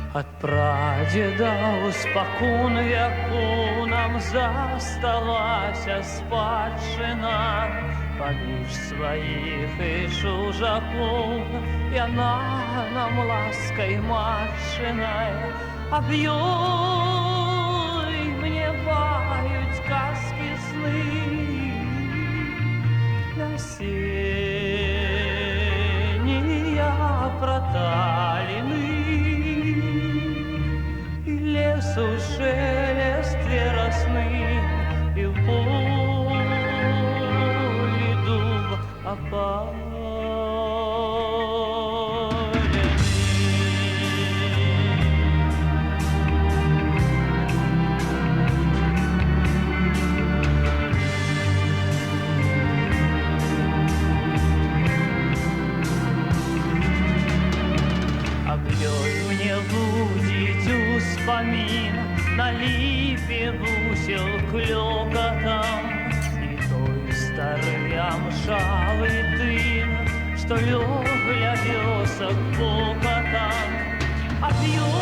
От прадедаў спакон вяку нам засталася спадчына. Паміж сваіх і чужакоў яна нам ласкай матчынай. Аб ёй мне баюць казкі сны. Вясеннія праталіны і лесу шелест верасны, і ў полі дуб опалены. Аб ёй мне будзіць успамін, на ліпе вусел клёкатам, і той стары ямшавы дым, што лёг ля вёсак покатам. Аб ёй